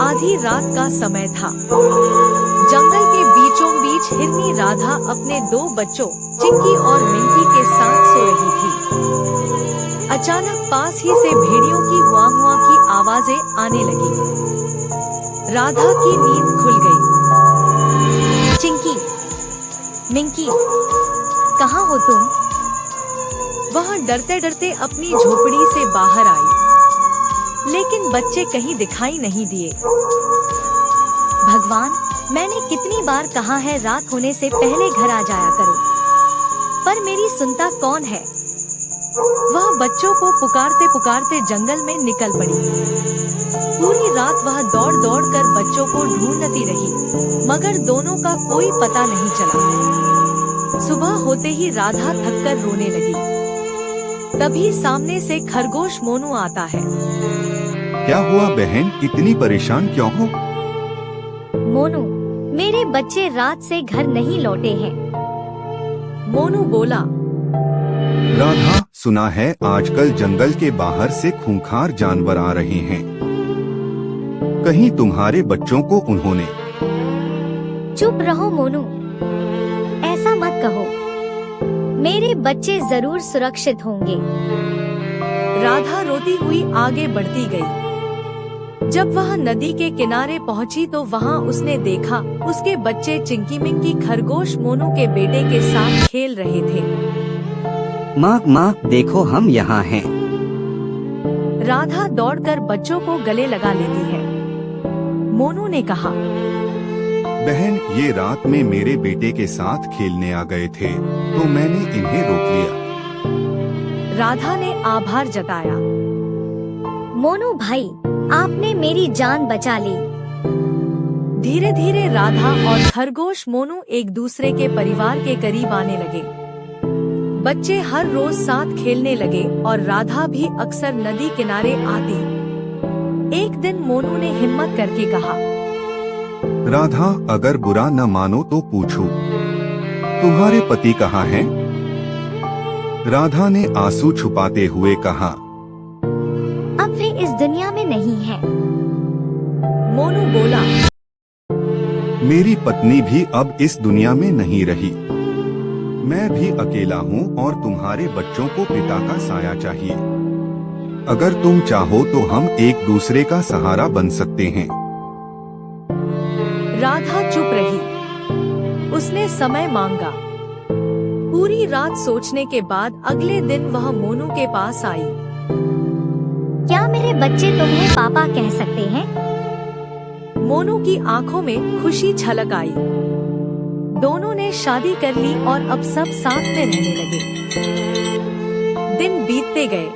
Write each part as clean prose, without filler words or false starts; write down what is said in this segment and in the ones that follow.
आधी रात का समय था। जंगल के बीचों बीच हिरनी राधा अपने दो बच्चों चिंकी और मिंकी के साथ सो रही थी। अचानक पास ही से भेड़ियों की हुआ की आवाजें आने लगी। राधा की नींद खुल गई। चिंकी, मिंकी, कहाँ हो तुम? वह डरते डरते अपनी झोपड़ी से बाहर आई, लेकिन बच्चे कहीं दिखाई नहीं दिए। भगवान, मैंने कितनी बार कहा है रात होने से पहले घर आ जाया करो, पर मेरी सुनता कौन है? वह बच्चों को पुकारते पुकारते जंगल में निकल पड़ी। पूरी रात वह दौड़ दौड़ कर बच्चों को ढूंढती रही, मगर दोनों का कोई पता नहीं चला। सुबह होते ही राधा थककर रोने लगी। तभी सामने से खरगोश मोनू आता है। क्या हुआ बहन, इतनी परेशान क्यों हो? मोनू, मेरे बच्चे रात से घर नहीं लौटे हैं। मोनू बोला। राधा, सुना है आजकल जंगल के बाहर से खूंखार जानवर आ रहे हैं। कहीं तुम्हारे बच्चों को उन्होंने? चुप रहो मोनू, ऐसा मत कहो। मेरे बच्चे जरूर सुरक्षित होंगे। राधा रोती हुई आगे बढ़ती गई। जब वह नदी के किनारे पहुंची तो वहां उसने देखा उसके बच्चे चिंकी मिंकी खरगोश मोनू के बेटे के साथ खेल रहे थे। माँ, देखो हम यहाँ हैं। राधा दौड़कर बच्चों को गले लगा लेती है। मोनू ने कहा, बहन, ये रात में मेरे बेटे के साथ खेलने आ गए थे, तो मैंने इन्हें रोक लिया। राधा ने आभार जताया। मोनू भाई, आपने मेरी जान बचा ली। धीरे धीरे राधा और खरगोश मोनू एक दूसरे के परिवार के करीब आने लगे। बच्चे हर रोज साथ खेलने लगे और राधा भी अक्सर नदी किनारे आती। एक दिन मोनू ने हिम्मत करके कहा, राधा, अगर बुरा न मानो तो पूछूं, तुम्हारे पति कहाँ हैं? राधा ने आंसू छुपाते हुए कहा, अब वे इस दुनिया में नहीं हैं। मोनू बोला। मेरी पत्नी भी अब इस दुनिया में नहीं रही। मैं भी अकेला हूँ और तुम्हारे बच्चों को पिता का साया चाहिए। अगर तुम चाहो तो हम एक दूसरे का सहारा बन सकते हैं। राधा चुप रही। उसने समय मांगा। पूरी रात सोचने के बाद अगले दिन वह मोनू के पास आई। क्या मेरे बच्चे तुम्हें पापा कह सकते हैं? मोनू की आंखों में खुशी छलक आई। दोनों ने शादी कर ली और अब सब साथ में रहने लगे। दिन बीतते गए।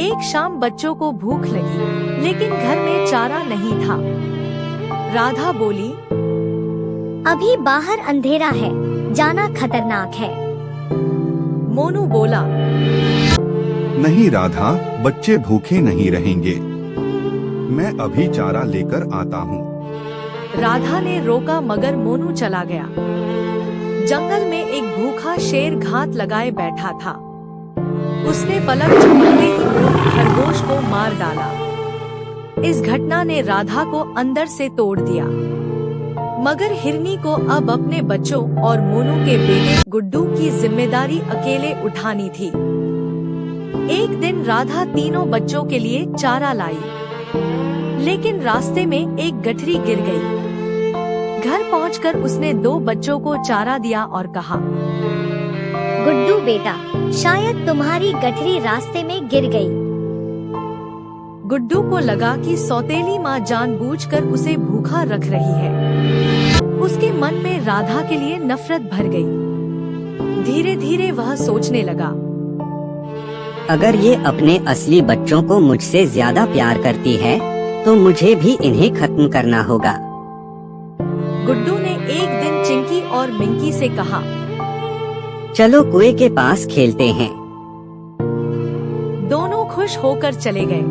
एक शाम बच्चों को भूख लगी, लेकिन घर में चारा नहीं था। राधा बोली, अभी बाहर अंधेरा है, जाना खतरनाक है। मोनू बोला, नहीं राधा, बच्चे भूखे नहीं रहेंगे। मैं अभी चारा लेकर आता हूँ। राधा ने रोका मगर मोनू चला गया। जंगल में एक भूखा शेर घात लगाए बैठा था। उसने पलक झपकते ही मोनू खरगोश को मार डाला। इस घटना ने राधा को अंदर से तोड़ दिया, मगर हिरनी को अब अपने बच्चों और मोनू के बेटे गुड्डू की जिम्मेदारी अकेले उठानी थी। एक दिन राधा तीनों बच्चों के लिए चारा लाई, लेकिन रास्ते में एक गठरी गिर गई। घर पहुंचकर उसने दो बच्चों को चारा दिया और कहा, गुड्डू बेटा, शायद तुम्हारी गठरी रास्ते में गिर गई। गुड्डू को लगा कि सौतेली माँ जानबूझकर उसे भूखा रख रही है। उसके मन में राधा के लिए नफरत भर गई। धीरे धीरे वह सोचने लगा, अगर ये अपने असली बच्चों को मुझसे ज्यादा प्यार करती है, तो मुझे भी इन्हें खत्म करना होगा। गुड्डू ने एक दिन चिंकी और मिंकी से कहा, चलो कुएं के पास खेलते हैं। दोनों खुश होकर चले गए।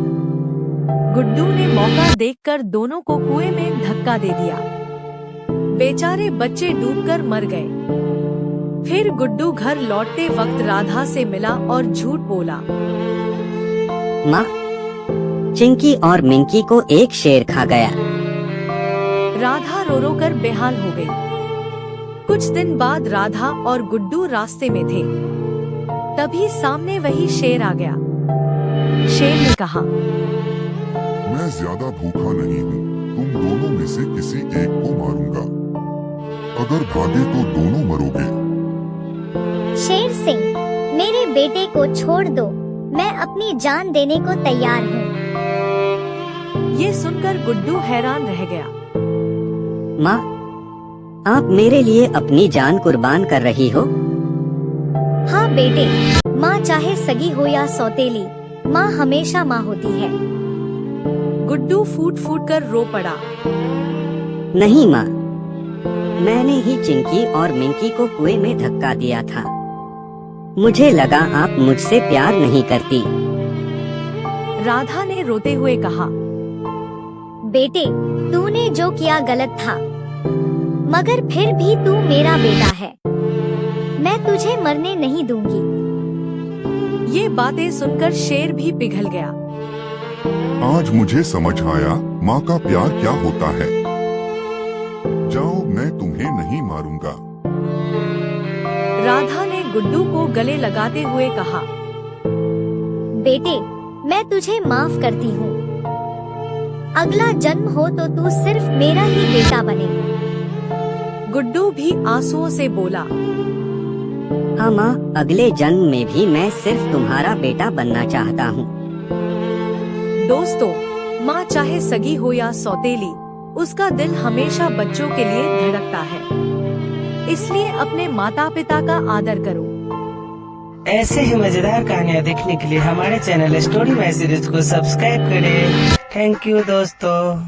गुड्डू ने मौका देखकर दोनों को कुएं में धक्का दे दिया। बेचारे बच्चे डूबकर मर गए। फिर गुड्डू घर लौटते वक्त राधा से मिला और झूठ बोला। माँ, चिंकी और मिंकी को एक शेर खा गया। राधा रो रो कर बेहाल हो गई। कुछ दिन बाद राधा और गुड्डू रास्ते में थे, तभी सामने वही शेर आ गया। शेर ने कहा, मैं ज्यादा भूखा नहीं हूँ, तुम दोनों में से किसी एक को मारूंगा। अगर भागे तो दोनों मरोगे। शेर सिंह, मेरे बेटे को छोड़ दो, मैं अपनी जान देने को तैयार हूँ। ये सुनकर गुड्डू हैरान रह गया। माँ, आप मेरे लिए अपनी जान कुर्बान कर रही हो? हाँ बेटे, माँ चाहे सगी हो या सौतेली, माँ हमेशा माँ होती है। गुड्डू फूट फूट कर रो पड़ा। नहीं माँ, मैंने ही चिंकी और मिंकी को कुएं में धक्का दिया था। मुझे लगा आप मुझसे प्यार नहीं करती। राधा ने रोते हुए कहा, बेटे, तूने जो किया गलत था, मगर फिर भी तू मेरा बेटा है। मैं तुझे मरने नहीं दूंगी। ये बातें सुनकर शेर भी पिघल गया। आज मुझे समझ आया माँ का प्यार क्या होता है। जाओ, मैं तुम्हें नहीं मारूंगा। राधा ने गुड्डू को गले लगाते हुए कहा, बेटे, मैं तुझे माफ करती हूँ। अगला जन्म हो तो तू सिर्फ मेरा ही बेटा बने। गुड्डू भी आंसुओं से बोला, हाँ माँ, अगले जन्म में भी मैं सिर्फ तुम्हारा बेटा बनना चाहता हूँ। दोस्तों, माँ चाहे सगी हो या सौतेली, उसका दिल हमेशा बच्चों के लिए धड़कता है। इसलिए अपने माता पिता का आदर करो। ऐसे ही मजेदार कहानियाँ देखने के लिए हमारे चैनल स्टोरी माई सीरीज को सब्सक्राइब करें। थैंक यू दोस्तों।